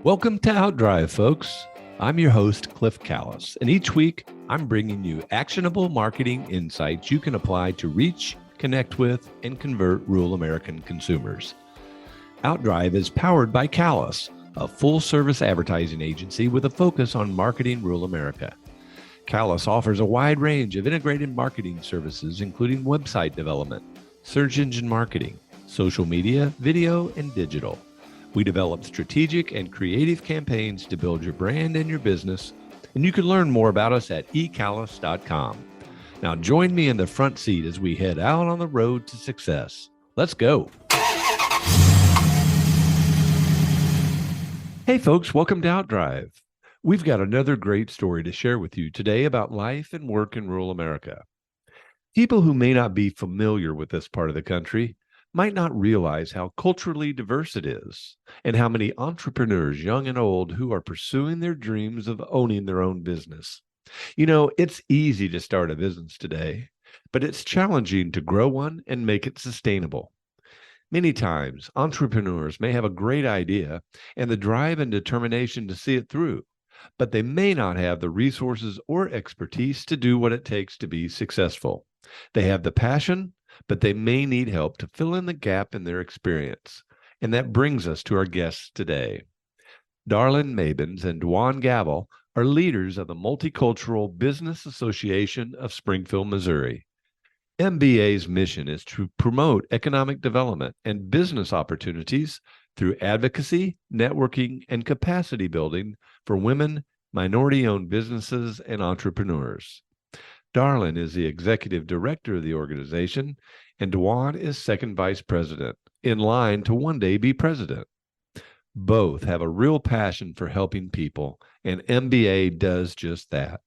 Welcome to Outdrive, folks. I'm your host, Cliff Callis, and each week I'm bringing you actionable marketing insights you can apply to reach, connect with, and convert rural American consumers. Outdrive is powered by Callis, a full-service advertising agency with a focus on marketing rural America. Callis offers a wide range of integrated marketing services, including website development, search engine marketing, social media, video, and digital. We develop strategic and creative campaigns to build your brand and your business, and you can learn more about us at ecallis.com. Now join me in the front seat as we head out on the road to success. Let's go. Hey folks, welcome to Outdrive. We've got another great story to share with you today about life and work in rural America. People who may not be familiar with this part of the country might not realize how culturally diverse it is and how many entrepreneurs, young and old, who are pursuing their dreams of owning their own business. You know, it's easy to start a business today, but it's challenging to grow one and make it sustainable. Many times, entrepreneurs may have a great idea and the drive and determination to see it through, but they may not have the resources or expertise to do what it takes to be successful. They have the passion, but they may need help to fill in the gap in their experience. And that brings us to our guests today. Darline Mabins and Duan Gavel are leaders of the Multicultural Business Association of Springfield, Missouri. MBA's mission is to promote economic development and business opportunities through advocacy, networking, and capacity building for women, minority-owned businesses, and entrepreneurs. Darline is the executive director of the organization, and Duan is second vice president, in line to one day be president. Both have a real passion for helping people, and MBA does just that.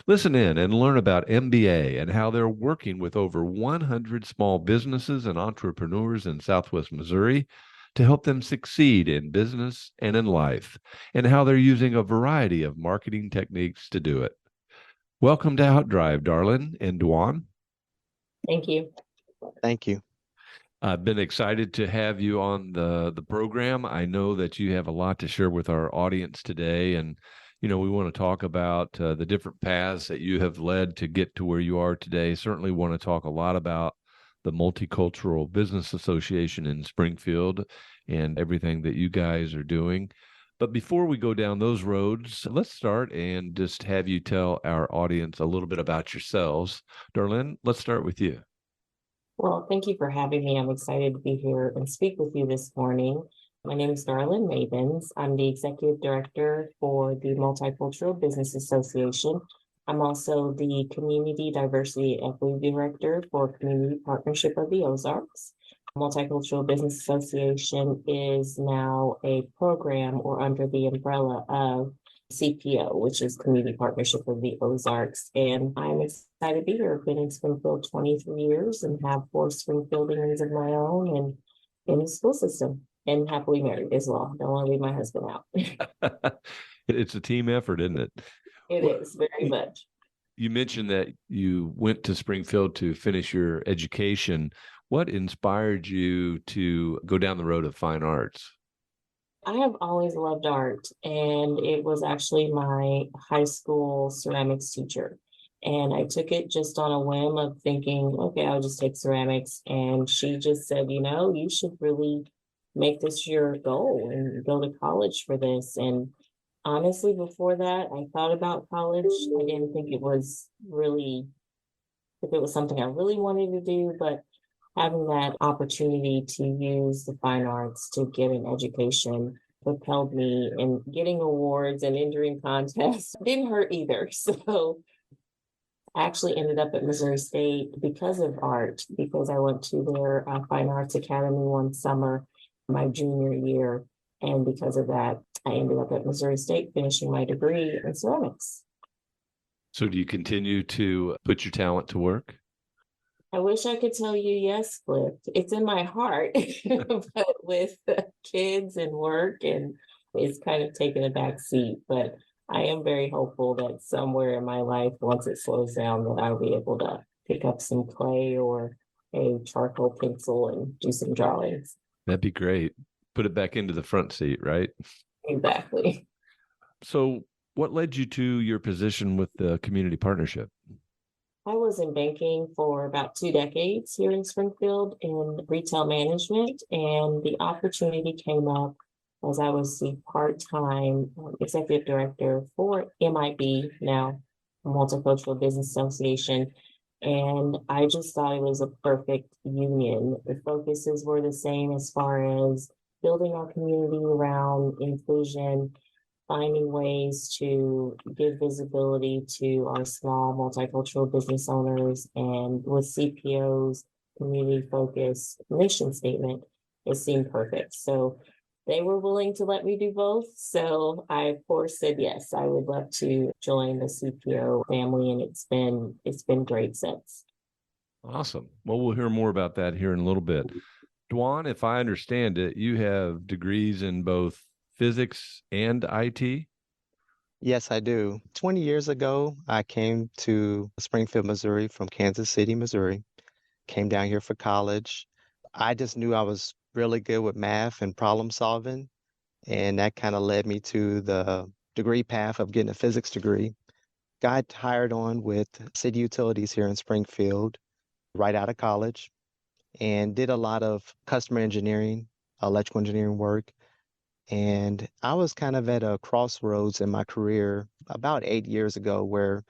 Listen in and learn about MBA and how they're working with over 100 small businesses and entrepreneurs in Southwest Missouri to help them succeed in business and in life, and how they're using a variety of marketing techniques to do it. Welcome to Outdrive, Darline and Duan. Thank you. Thank you. I've been excited to have you on the program. I know that you have a lot to share with our audience today, and we want to talk about the different paths that you have led to get to where you are today. Certainly want to talk a lot about the Multicultural Business Association in Springfield and everything that you guys are doing. But before we go down those roads, let's start and just have you tell our audience a little bit about yourselves. Darline, let's start with you. Well, thank you for having me. I'm excited to be here and speak with you this morning. My name is Darline Mabins. I'm the executive director for the Multicultural Business Association. I'm also the community diversity equity director for Community Partnership of the Ozarks. Multicultural Business Association is now a program or under the umbrella of CPO, which is Community Partnership of the Ozarks. And I'm excited to be here. I've been in Springfield 23 years and have 4 Springfieldians of my own and in the school system, and happily married as well. Don't want to leave my husband out. It's a team effort, isn't it? It is very much. You mentioned that you went to Springfield to finish your education. What inspired you to go down the road of fine arts? I have always loved art, and it was actually my high school ceramics teacher. And I took it just on a whim of thinking, okay, I'll just take ceramics. And she just said, you should really make this your goal and go to college for this. And honestly, before that, I thought about college. I didn't think if it was something I really wanted to do, but having that opportunity to use the fine arts to get an education propelled me, and getting awards and entering contests didn't hurt either. So I actually ended up at Missouri State because of art, because I went to their Fine Arts Academy one summer, my junior year. And because of that, I ended up at Missouri State finishing my degree in ceramics. So do you continue to put your talent to work? I wish I could tell you yes, Cliff. It's in my heart, but with kids and work, and it's kind of taken a back seat. But I am very hopeful that somewhere in my life, once it slows down, that I'll be able to pick up some clay or a charcoal pencil and do some drawings. That'd be great. Put it back into the front seat, right? Exactly. So, what led you to your position with the community partnership? I was in banking for about 2 decades here in Springfield in retail management, and the opportunity came up as I was the part-time executive director for MIB, now Multicultural Business Association. And I just thought it was a perfect union. The focuses were the same as far as building our community around inclusion, finding ways to give visibility to our small multicultural business owners, and with CPO's community focused mission statement, it seemed perfect. So they were willing to let me do both. So I of course said yes, I would love to join the CPO family, and it's been great since. Awesome. Well, we'll hear more about that here in a little bit. Duan, if I understand it, you have degrees in both physics and IT. Yes, I do. 20 years ago, I came to Springfield, Missouri from Kansas City, Missouri. Came down here for college. I just knew I was really good with math and problem solving, and that kind of led me to the degree path of getting a physics degree. Got hired on with City Utilities here in Springfield right out of college and did a lot of customer engineering, electrical engineering work. And I was kind of at a crossroads in my career about 8 years ago where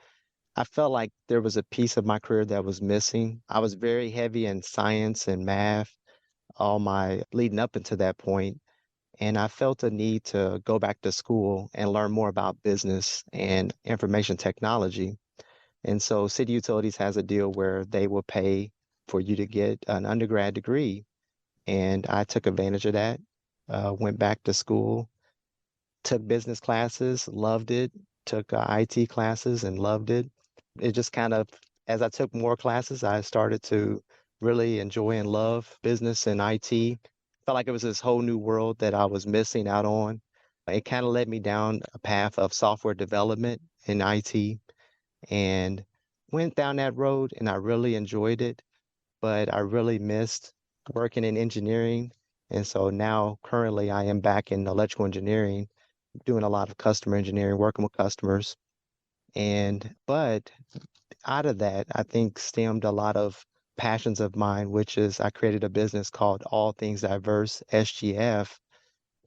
I felt like there was a piece of my career that was missing. I was very heavy in science and math, all my leading up into that point, and I felt a need to go back to school and learn more about business and information technology. And so City Utilities has a deal where they will pay for you to get an undergrad degree. And I took advantage of that, went back to school, took business classes, loved it, took IT classes and loved it. It just kind of, as I took more classes, I started to really enjoy and love business and IT. Felt like it was this whole new world that I was missing out on. It kind of led me down a path of software development in IT and went down that road and I really enjoyed it, but I really missed working in engineering. And so now currently I am back in electrical engineering, doing a lot of customer engineering, working with customers. But out of that, I think stemmed a lot of passions of mine, which is I created a business called All Things Diverse, SGF,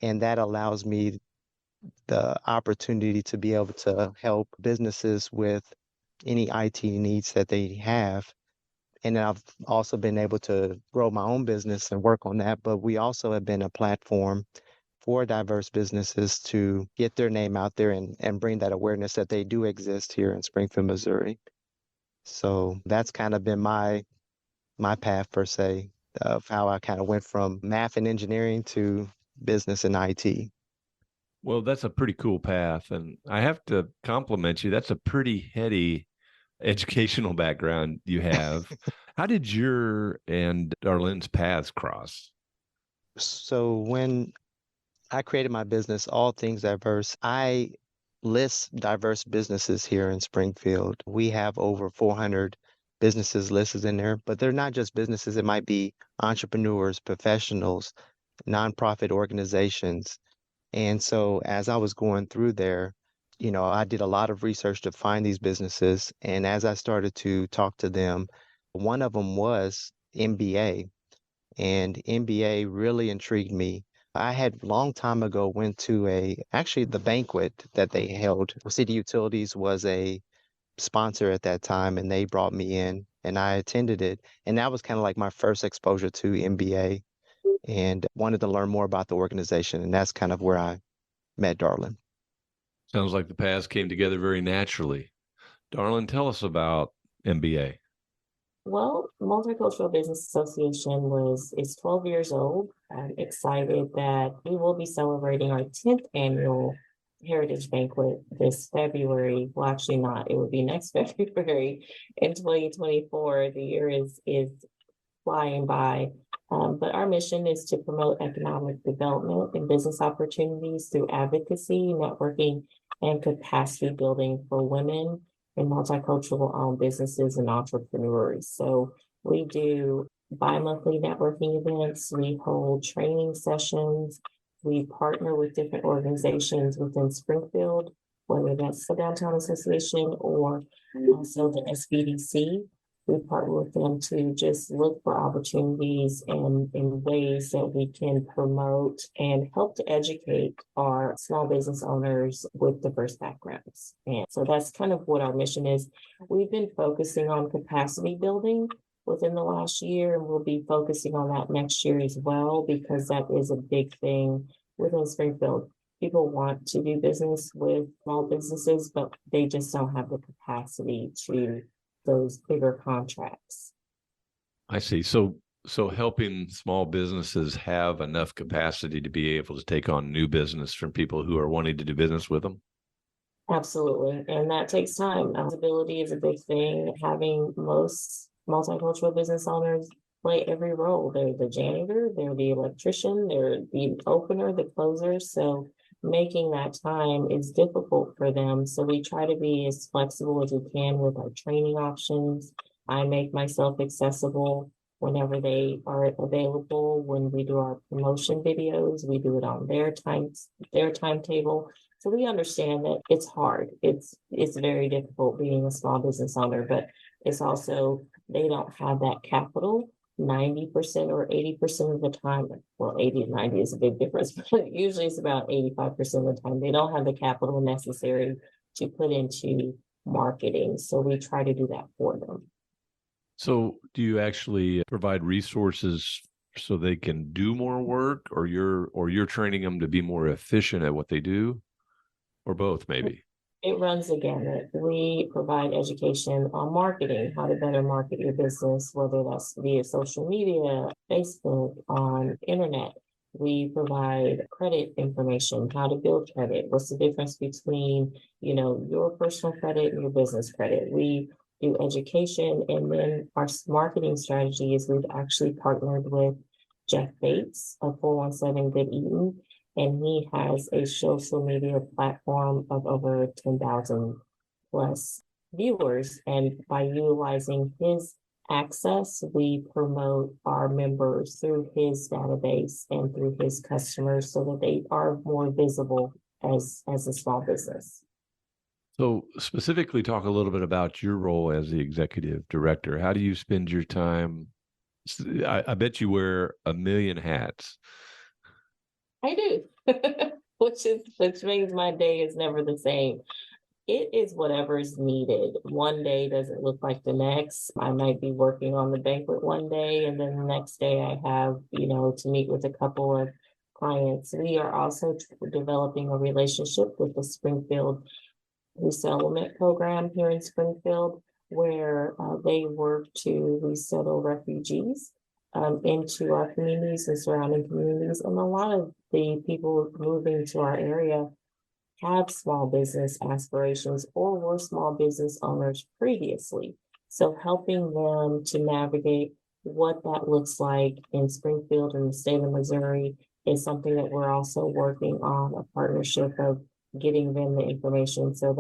and that allows me the opportunity to be able to help businesses with any IT needs that they have. And then I've also been able to grow my own business and work on that. But we also have been a platform for diverse businesses to get their name out there and bring that awareness that they do exist here in Springfield, Missouri. So that's kind of been my path per se of how I kind of went from math and engineering to business and IT. Well, that's a pretty cool path. And I have to compliment you. That's a pretty heady educational background you have. How did your and Darlene's paths cross? So when I created my business, All Things Diverse, I list diverse businesses here in Springfield. We have over 400 businesses listed in there, but they're not just businesses. It might be entrepreneurs, professionals, nonprofit organizations. And so as I was going through there, I did a lot of research to find these businesses. And as I started to talk to them, one of them was MBA, and MBA really intrigued me. I had long time ago went to actually the banquet that they held. City Utilities was a sponsor at that time and they brought me in and I attended it. And that was kind of like my first exposure to MBA and wanted to learn more about the organization. And that's kind of where I met Darlin. Sounds like the paths came together very naturally. Darlene, tell us about MBA. Well, Multicultural Business Association is 12 years old. I'm excited that we will be celebrating our 10th annual Heritage Banquet this February. Well, actually not. It will be next February in 2024. The year is flying by. But our mission is to promote economic development and business opportunities through advocacy, networking, and capacity building for women and multicultural owned businesses and entrepreneurs. So we do bi-monthly networking events, we hold training sessions, We partner with different organizations within Springfield, whether that's the Downtown Association or also the SBDC. We partner with them to just look for opportunities and in ways that we can promote and help to educate our small business owners with diverse backgrounds. And so that's kind of what our mission is. We've been focusing on capacity building within the last year, and we'll be focusing on that next year as well, because that is a big thing within Springfield. People want to do business with small businesses, but they just don't have the capacity to those bigger contracts. I see. So helping small businesses have enough capacity to be able to take on new business from people who are wanting to do business with them. Absolutely. And that takes time. Visibility is a big thing. Having most multicultural business owners play every role. They're the janitor, they're the electrician, they're the opener, the closer. So making that time is difficult for them. So we try to be as flexible as we can with our training options. I make myself accessible whenever they are available. When we do our promotion videos, we do it on their timetable. So we understand that it's hard. It's very difficult being a small business owner, but it's also they don't have that capital 90% or 80% of the time. Well, 80 and 90 is a big difference, but usually it's about 85% of the time. They don't have the capital necessary to put into marketing. So we try to do that for them. So do you actually provide resources so they can do more work, or you're training them to be more efficient at what they do, or both maybe? It runs the gamut. We provide education on marketing, how to better market your business, whether that's via social media, Facebook, on internet. We provide credit information, how to build credit, what's the difference between, your personal credit and your business credit. We do education, and then our marketing strategy is we've actually partnered with Jeff Bates of 417 Good Eating, and he has a social media platform of over 10,000 plus viewers. And by utilizing his access, we promote our members through his database and through his customers so that they are more visible as a small business. So specifically talk a little bit about your role as the executive director. How do you spend your time? I bet you wear a million hats. I do, which means my day is never the same. It is whatever is needed. One day doesn't look like the next. I might be working on the banquet one day, and then the next day I have, to meet with a couple of clients. We are also developing a relationship with the Springfield Resettlement Program here in Springfield, where they work to resettle refugees into our communities and surrounding communities. And a lot of the people moving to our area have small business aspirations or were small business owners previously. So helping them to navigate what that looks like in Springfield and the state of Missouri is something that we're also working on, a partnership of getting them the information so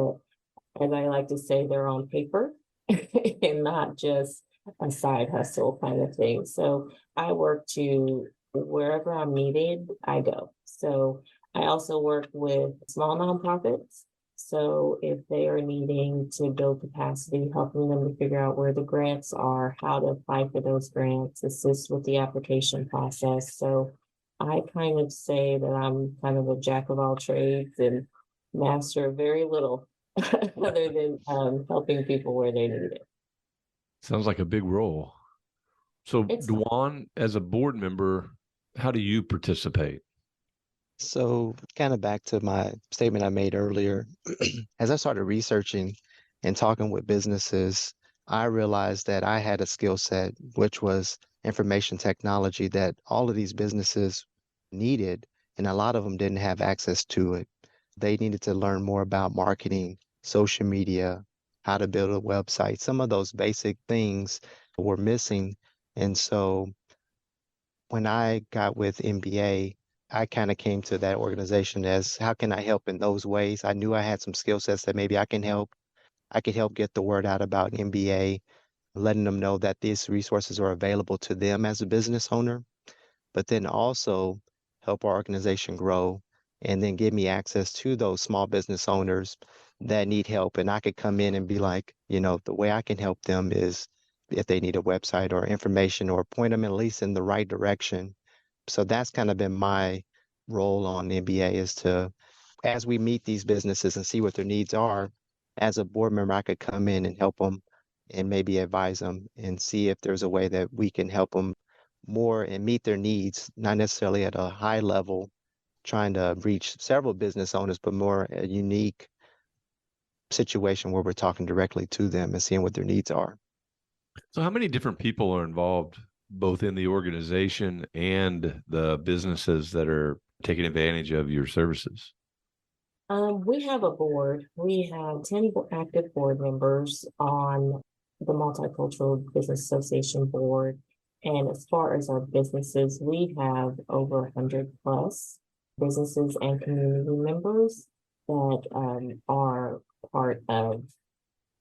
that, as I like to say, they're on paper and not just a side hustle kind of thing. So I work to wherever I'm needed, I go. So I also work with small nonprofits. So if they are needing to build capacity, helping them to figure out where the grants are, how to apply for those grants, assist with the application process. So I kind of say that I'm kind of a jack of all trades and master of very little other than helping people where they need it. Sounds like a big role. So Duan, as a board member, how do you participate? So kind of back to my statement I made earlier, as I started researching and talking with businesses, I realized that I had a skill set, which was information technology, that all of these businesses needed, and a lot of them didn't have access to it. They needed to learn more about marketing, social media, how to build a website. Some of those basic things were missing. And so when I got with MBA, I kind of came to that organization as how can I help in those ways? I knew I had some skill sets that maybe I can help. I could help get the word out about MBA, letting them know that these resources are available to them as a business owner. But then also help our organization grow, and then give me access to those small business owners that need help. And I could come in and be like, the way I can help them is if they need a website or information or point them at least in the right direction. So that's kind of been my role on NBA is to, as we meet these businesses and see what their needs are, as a board member, I could come in and help them and maybe advise them and see if there's a way that we can help them more and meet their needs, not necessarily at a high level, trying to reach several business owners, but more a unique situation where we're talking directly to them and seeing what their needs are. So, how many different people are involved, both in the organization and the businesses that are taking advantage of your services? We have a board. We have 10 active board members on the Multicultural Business Association board. And as far as our businesses, we have over 100 plus businesses and community members that are part of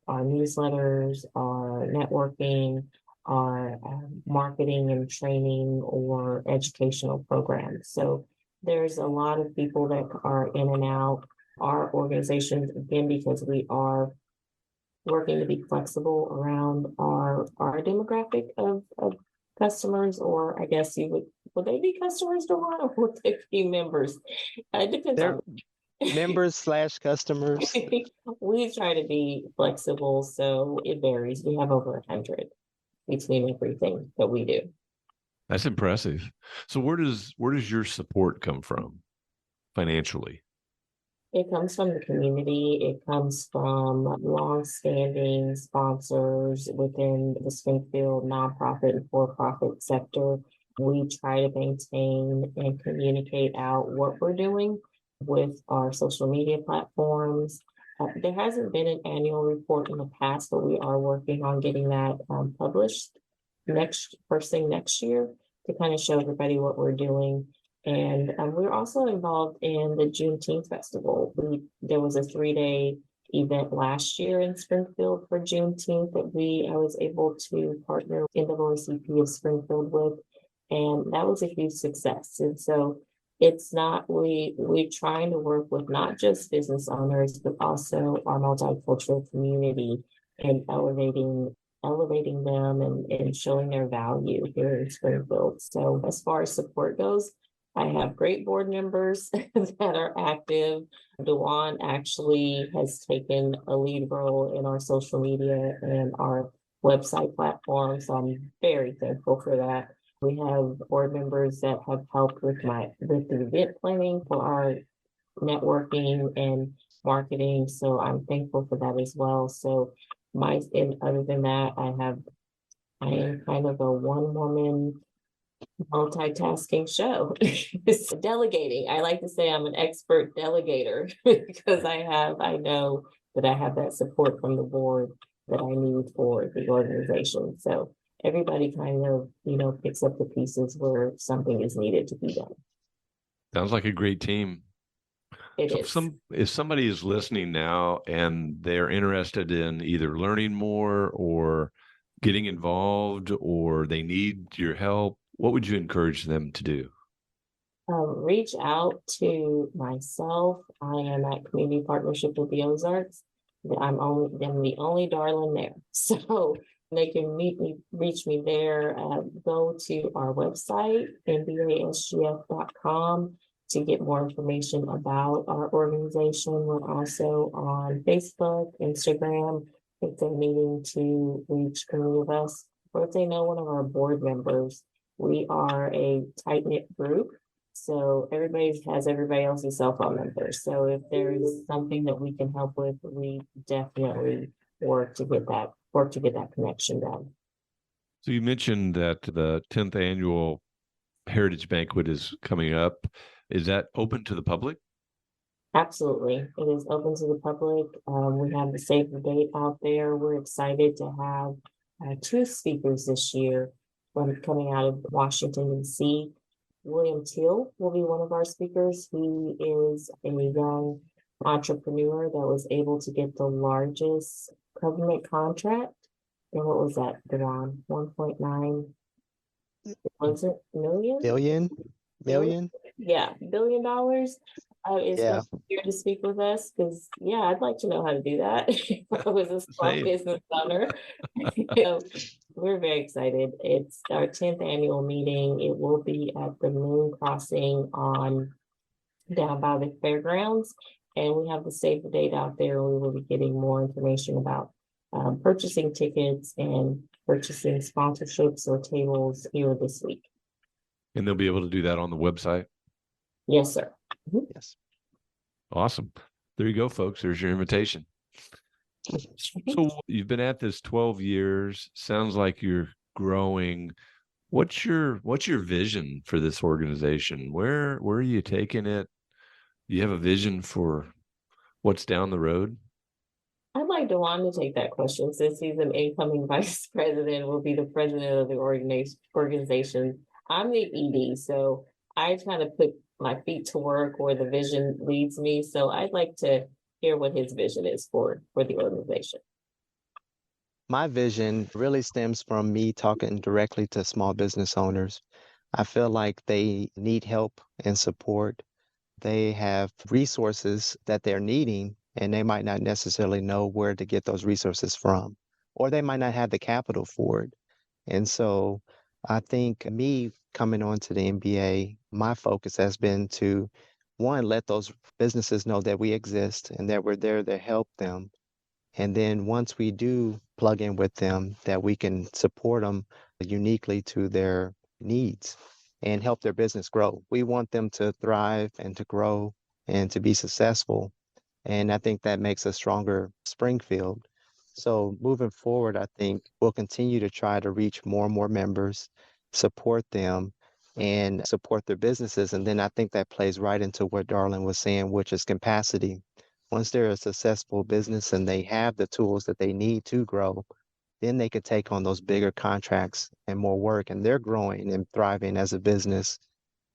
our newsletters, our networking, our marketing and training or educational programs. So there's a lot of people that are in and out. Our organizations, again, because we are working to be flexible around our demographic of customers, or I guess would they be customers, Duan, or would they be members? It depends They're on members slash customers. we try to be flexible, so it varies. We have over 100 between everything that we do. That's impressive. So, where does your support come from financially? It comes from the community. It comes from long-standing sponsors within the Springfield nonprofit and for-profit sector. We try to maintain and communicate out what we're doing with our social media platforms. There hasn't been an annual report in the past, but we are working on getting that published first thing next year to kind of show everybody what we're doing. And we're also involved in the Juneteenth Festival. There was a 3-day event last year in Springfield for Juneteenth that I was able to partner NAACP of Springfield with, and that was a huge success. And so it's not we're trying to work with not just business owners, but also our multicultural community and elevating them and showing their value here in Springfield. So as far as support goes, I have great board members that are active. Duan actually has taken a lead role in our social media and our website platform, so I'm very thankful for that. We have board members that have helped with the event planning for our networking and marketing, so I'm thankful for that as well. So and other than that, I am kind of a one-woman multitasking show. It's delegating. I like to say I'm an expert delegator because I know that I have that support from the board that I need for the organization. So everybody kind of, picks up the pieces where something is needed to be done. Sounds like a great team. It So, is. if somebody is listening now and they're interested in either learning more or getting involved, or they need your help, what would you encourage them to do? Reach out to myself. I am at Community Partnership with the Ozarks. I'm the only Darline there. So they can reach me there. Go to our website, mbasgf.com, to get more information about our organization. We're also on Facebook, Instagram, if they're needing to reach any of us, or if they know one of our board members. We are a tight-knit group, so everybody has everybody else's cell phone number. So if there's something that we can help with, we definitely work to get that connection done. So you mentioned that the 10th annual Heritage Banquet is coming up. Is that open to the public? Absolutely. It is open to the public. We have the save the date out there. We're excited to have 2 speakers this year coming out of Washington, D.C. William Teal will be one of our speakers. He is a young entrepreneur that was able to get the largest government contract. And what was that, Duan? 1.9, was it million? Million? Yeah, $1 billion is going Yeah. to be here to speak with us because, yeah, I'd like to know how to do that if I was a small Same. business owner. We're very excited. It's our 10th annual meeting. It will be at the Moon Crossing on down by the fairgrounds. And we have the save the date out there. We will be getting more information about purchasing tickets and purchasing sponsorships or tables here this week. And they'll be able to do that on the website. Yes, sir. Yes. Awesome. There you go, folks. There's your invitation. So you've been at this 12 years. Sounds like you're growing. What's your vision for this organization? Where are you taking it? Do you have a vision for what's down the road? I'd like Duan to take that question since he's an incoming vice president, will be the president of the organization. I'm the ED, so I kind of put my feet to work where the vision leads me. So I'd like to hear what his vision is for the organization. My vision really stems from me talking directly to small business owners. I feel like they need help and support. They have resources that they're needing, and they might not necessarily know where to get those resources from, or they might not have the capital for it. And so I think me coming on to the MBA, my focus has been to, one, let those businesses know that we exist and that we're there to help them. And then once we do plug in with them, that we can support them uniquely to their needs and help their business grow. We want them to thrive and to grow and to be successful. And I think that makes a stronger Springfield. So moving forward, I think we'll continue to try to reach more and more members, support them, and support their businesses. And then I think that plays right into what Darlin was saying, which is capacity. Once they're a successful business and they have the tools that they need to grow, then they could take on those bigger contracts and more work, and they're growing and thriving as a business.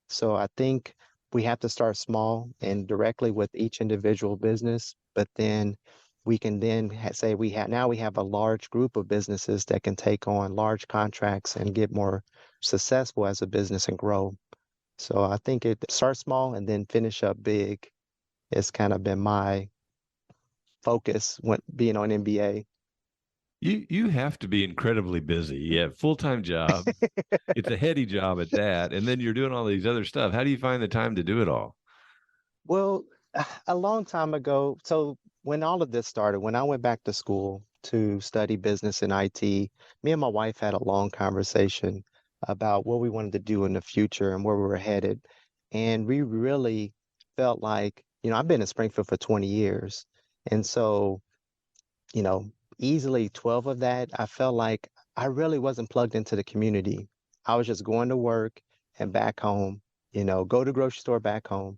So I think we have to start small and directly with each individual business, but then we can then say we have a large group of businesses that can take on large contracts and get more successful as a business and grow. So I think it starts small and then finish up big. It's kind of been my focus when being on MBA. You have to be incredibly busy. You have full-time job. It's a heady job at that. And then you're doing all these other stuff. How do you find the time to do it all? Well, a long time ago, so when all of this started, when I went back to school to study business and IT, me and my wife had a long conversation about what we wanted to do in the future and where we were headed. And we really felt like, I've been in Springfield for 20 years. And so, you know, easily 12 of that, I felt like I really wasn't plugged into the community. I was just going to work and back home, go to grocery store back home.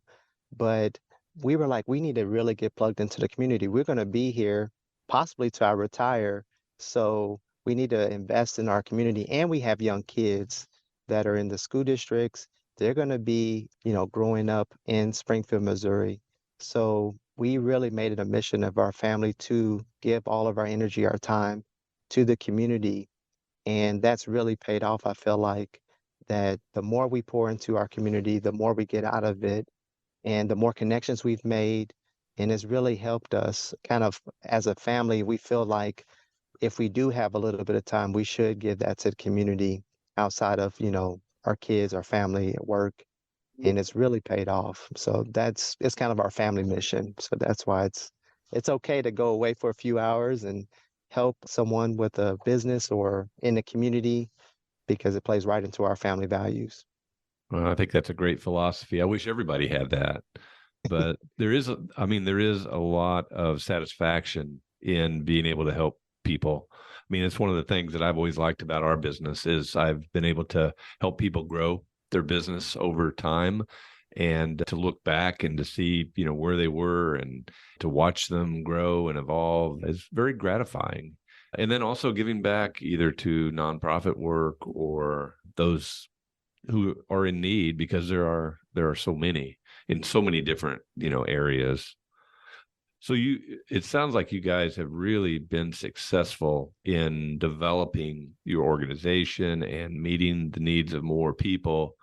But we were like, we need to really get plugged into the community. We're going to be here possibly till I retire. So we need to invest in our community. And we have young kids that are in the school districts. They're going to be, growing up in Springfield, Missouri. So we really made it a mission of our family to give all of our energy, our time to the community. And that's really paid off. I feel like that the more we pour into our community, the more we get out of it and the more connections we've made. And it's really helped us kind of as a family. We feel like if we do have a little bit of time, we should give that to the community outside of, our kids, our family at work. And it's really paid off. So it's kind of our family mission. So that's why it's okay to go away for a few hours and help someone with a business or in the community because it plays right into our family values. Well, I think that's a great philosophy. I wish everybody had that. But there is a lot of satisfaction in being able to help people. I mean, it's one of the things that I've always liked about our business is I've been able to help people grow their business over time and to look back and to see, where they were and to watch them grow and evolve is very gratifying. And then also giving back either to nonprofit work or those who are in need because there are so many in so many different, areas. So it sounds like you guys have really been successful in developing your organization and meeting the needs of more people.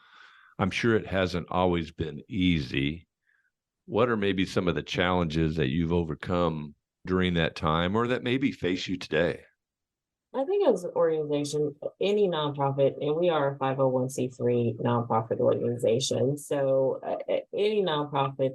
I'm sure it hasn't always been easy. What are maybe some of the challenges that you've overcome during that time or that maybe face you today? I think as an organization, any nonprofit, and we are a 501(c)(3) nonprofit organization. So any nonprofit,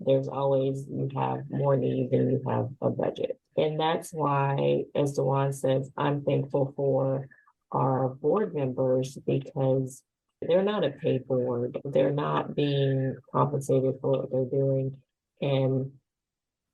there's always you have more need than you have a budget. And that's why, as Duan says, I'm thankful for our board members because they're not a paid board. They're not being compensated for what they're doing. And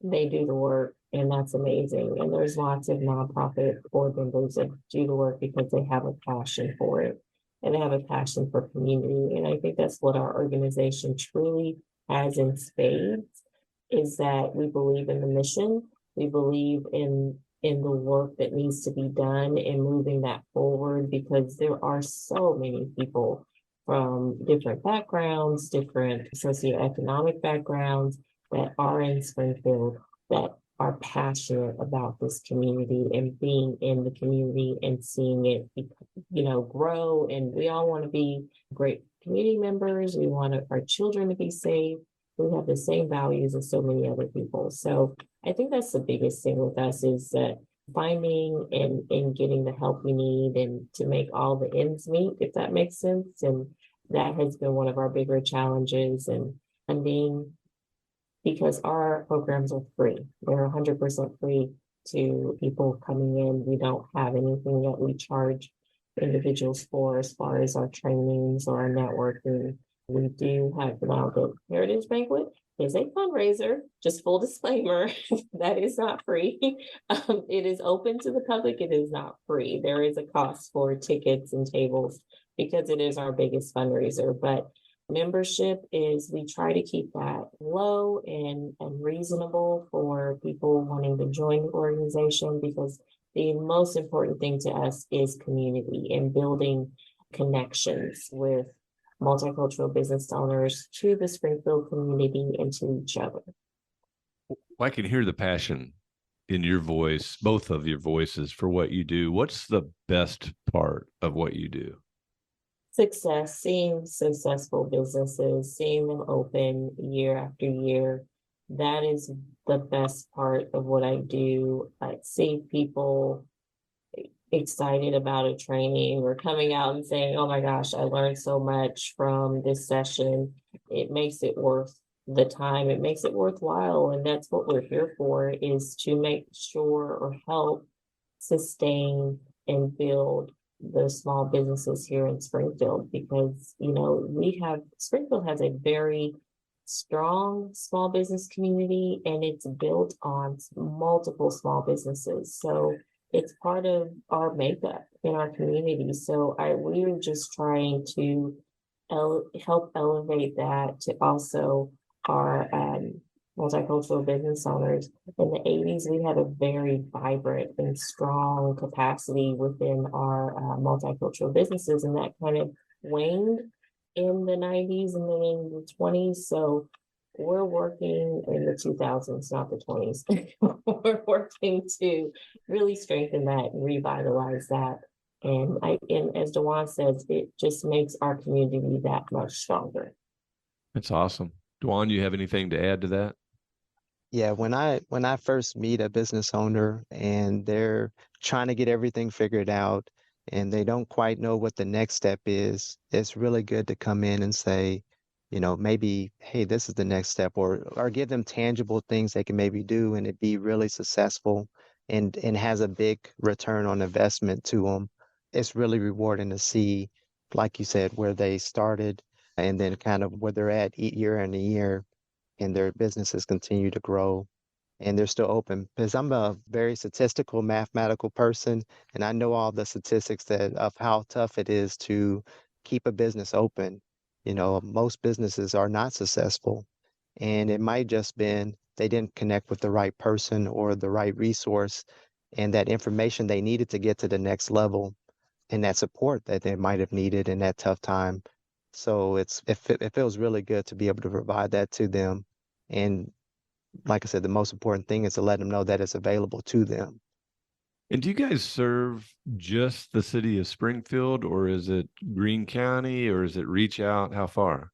they do the work, and that's amazing. And there's lots of nonprofit board members that do the work because they have a passion for it and they have a passion for community. And I think that's what our organization truly has in spades is that we believe in the mission, we believe in the work that needs to be done and moving that forward because there are so many people from different backgrounds, different socioeconomic backgrounds that are in Springfield that are passionate about this community and being in the community and seeing it, grow. And we all want to be great community members. We want our children to be safe. We have the same values as so many other people. So I think that's the biggest thing with us is that finding and getting the help we need and to make all the ends meet, if that makes sense. And that has been one of our bigger challenges and funding because our programs are free. They're 100% free to people coming in. We don't have anything that we charge individuals for as far as our trainings or our networking. We do have now the Heritage Banquet is a fundraiser, just full disclaimer, that is not free. It is open to the public. It is not free. There is a cost for tickets and tables because it is our biggest fundraiser, but membership is we try to keep that low and reasonable for people wanting to join the organization because the most important thing to us is community and building connections with multicultural business owners to the Springfield community and to each other. I can hear the passion in your voice, both of your voices for what you do. What's the best part of what you do? Success, seeing successful businesses, seeing them open year after year. That is the best part of what I do. I see people excited about a training or coming out and saying, oh my gosh, I learned so much from this session. It makes it worth the time. It makes it worthwhile. And that's what we're here for is to make sure or help sustain and build the small businesses here in Springfield because, Springfield has a very strong small business community and it's built on multiple small businesses. So it's part of our makeup in our community. So we're just trying to help elevate that to also our multicultural business owners. In the 80s, we had a very vibrant and strong capacity within our multicultural businesses, and that kind of waned in the 90s and then in the 20s. So we're working in the 2000s, not the 20s. We're working to really strengthen that and revitalize that. And as Duan says, it just makes our community that much stronger. That's awesome. Duan, you have anything to add to that? Yeah, when I first meet a business owner and they're trying to get everything figured out and they don't quite know what the next step is, it's really good to come in and say, maybe, hey, this is the next step, or give them tangible things they can maybe do and it be really successful and has a big return on investment to them. It's really rewarding to see, like you said, where they started and then kind of where they're at year and year and their businesses continue to grow and they're still open because I'm a very statistical mathematical person and I know all the statistics that of how tough it is to keep a business open. Most businesses are not successful and it might just been they didn't connect with the right person or the right resource and that information they needed to get to the next level and that support that they might have needed in that tough time. So it feels really good to be able to provide that to them. And like I said, the most important thing is to let them know that it's available to them. And do you guys serve just the city of Springfield, or is it Greene County, or is it reach out? How far?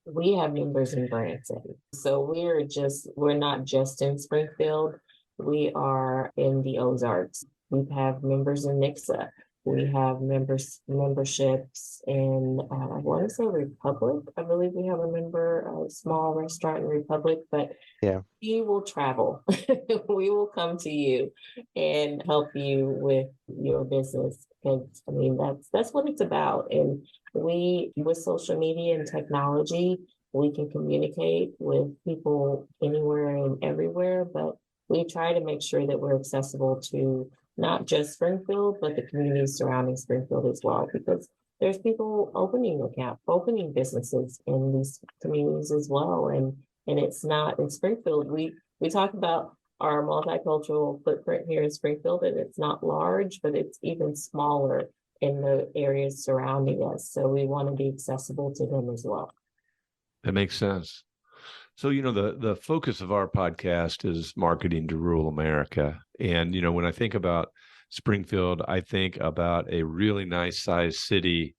We have members in Branson. So we're not just in Springfield. We are in the Ozarks. We have members in Nixa. We have memberships in, I want to say Republic. I believe we have a small restaurant in Republic, but Yeah. we will travel. We will come to you and help you with your business. Because I mean, that's what it's about. And with social media and technology, we can communicate with people anywhere and everywhere, but we try to make sure that we're accessible to not just Springfield, but the communities surrounding Springfield as well, because there's people opening businesses in these communities as well. And it's not in Springfield. We talk about our multicultural footprint here in Springfield, and it's not large, but it's even smaller in the areas surrounding us. So we want to be accessible to them as well. That makes sense. So, the focus of our podcast is marketing to rural America. And, when I think about Springfield, I think about a really nice sized city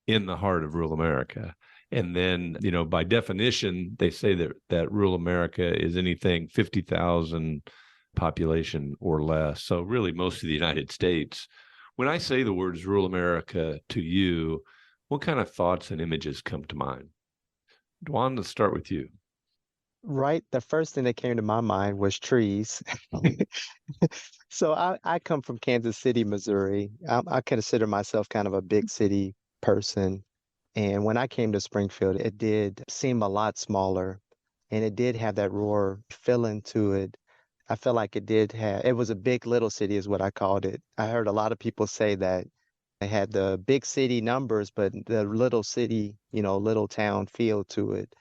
in the heart of rural America. And then, by definition, they say that rural America is anything 50,000 population or less. So really most of the United States. When I say the words rural America to you, what kind of thoughts and images come to mind? Duan, let's start with you. Right. The first thing that came to my mind was trees. So I come from Kansas City, Missouri. I consider myself kind of a big city person. And when I came to Springfield, it did seem a lot smaller and it did have that roar feeling to it. I felt like it was a big little city, is what I called it. I heard a lot of people say that it had the big city numbers, but the little city, little town feel to it.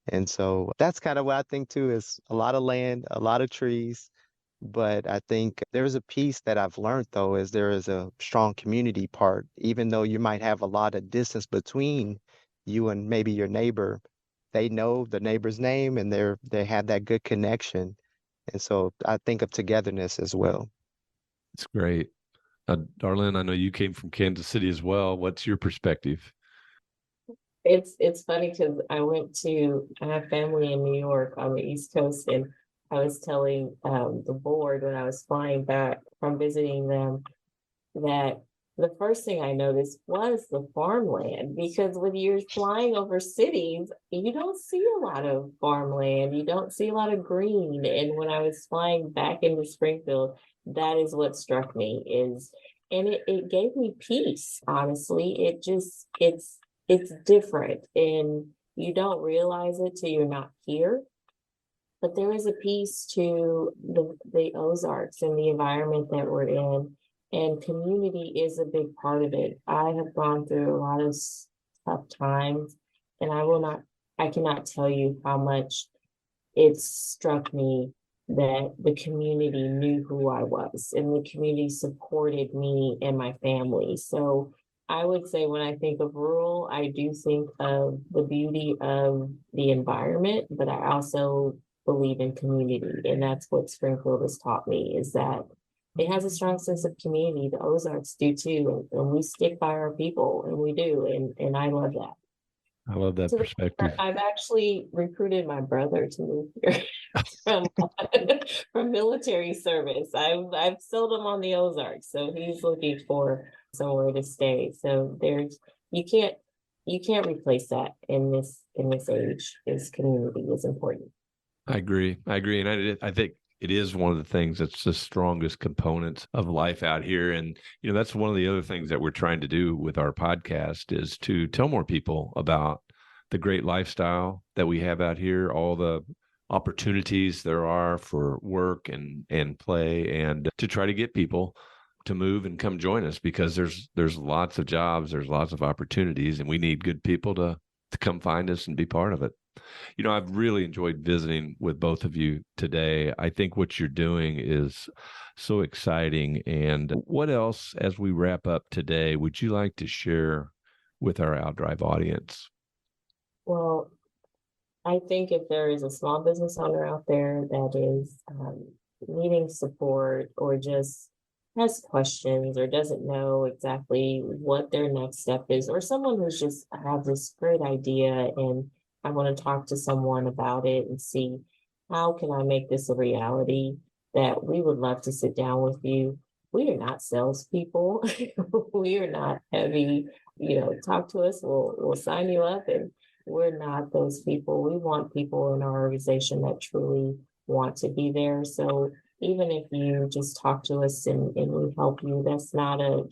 And so that's kind of what I think too is a lot of land, a lot of trees. But I think there's a piece that I've learned though, is there is a strong community part. Even though you might have a lot of distance between you and maybe your neighbor, they know the neighbor's name and they have that good connection. And so I think of togetherness as well. It's great. Darlene, I know you came from Kansas City as well. What's your perspective? It's funny because I have family in New York on the East Coast, and I was telling the board when I was flying back from visiting them that the first thing I noticed was the farmland, because when you're flying over cities, you don't see a lot of farmland, you don't see a lot of green. And when I was flying back into Springfield, that is what struck me and it gave me peace, honestly. It's different and you don't realize it till you're not here. But there is a piece to the Ozarks and the environment that we're in, and community is a big part of it. I have gone through a lot of tough times, and I cannot tell you how much it struck me that the community knew who I was and the community supported me and my family. So I would say when I think of rural, I do think of the beauty of the environment, but I also believe in community. And that's what Springfield has taught me, is that it has a strong sense of community. The Ozarks do too. And we stick by our people, and we do. And I love that. I love that To the point where perspective. I've actually recruited my brother to move here from from military service. I've sold him on the Ozarks, so he's looking for somewhere to stay. So you can't you can't replace that in this age. Is community is important. I agree. And I think it is one of the things that's the strongest components of life out here. And, that's one of the other things that we're trying to do with our podcast is to tell more people about the great lifestyle that we have out here, all the opportunities there are for work and play, and to try to get people to move and come join us, because there's lots of jobs, there's lots of opportunities, and we need good people to come find us and be part of it. I've really enjoyed visiting with both of you today. I think what you're doing is so exciting. And what else, as we wrap up today, would you like to share with our Outdrive audience? Well, I think if there is a small business owner out there that is needing support or just has questions or doesn't know exactly what their next step is, or someone who's just have this great idea and I want to talk to someone about it and see how can I make this a reality, that we would love to sit down with you. We are not salespeople. We are not heavy, talk to us, we'll sign you up, and we're not those people. We want people in our organization that truly want to be there. So even if you just talk to us and we help you, that's not a,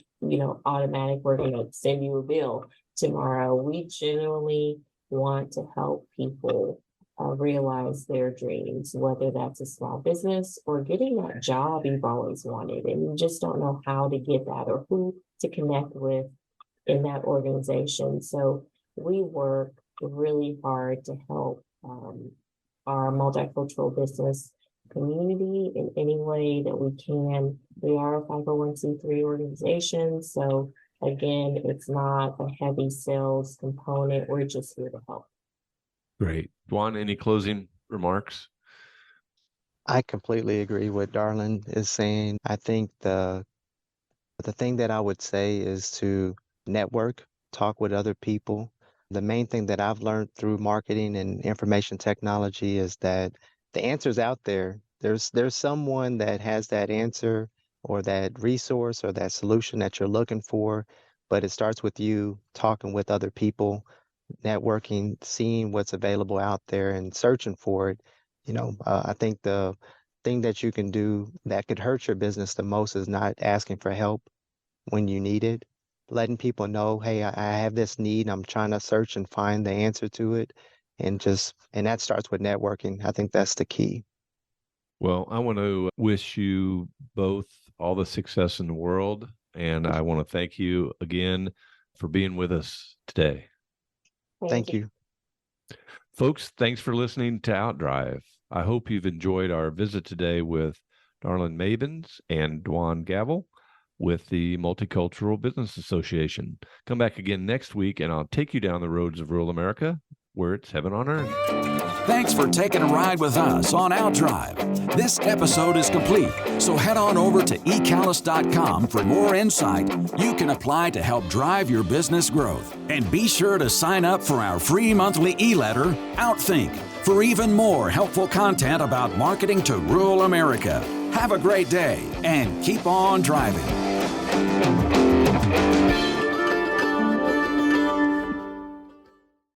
automatic, we're going to send you a bill tomorrow. We genuinely want to help people realize their dreams, whether that's a small business or getting that job you've always wanted and you just don't know how to get that or who to connect with in that organization. So we work really hard to help our multicultural business community in any way that we can. We are a 501c3 organization. So again, it's not a heavy sales component. We're just here to help. Great. Duan, any closing remarks? I completely agree with Darlin is saying. I think the thing that I would say is to network, talk with other people. The main thing that I've learned through marketing and information technology is that the answer's out there. There's someone that has that answer or that resource or that solution that you're looking for, but it starts with you talking with other people, networking, seeing what's available out there and searching for it. I think the thing that you can do that could hurt your business the most is not asking for help when you need it, letting people know, hey, I have this need, I'm trying to search and find the answer to it. And that starts with networking. I think that's the key. Well, I want to wish you both all the success in the world. And I want to thank you again for being with us today. Thank you. Folks, thanks for listening to Outdrive. I hope you've enjoyed our visit today with Darline Mabins and Duan Gavel with the Multicultural Business Association. Come back again next week, and I'll take you down the roads of rural America, where it's heaven on earth. Thanks for taking a ride with us on Outdrive. This episode is complete, so head on over to ecallis.com for more insight you can apply to help drive your business growth. And be sure to sign up for our free monthly e-letter, Outthink, for even more helpful content about marketing to rural America. Have a great day and keep on driving.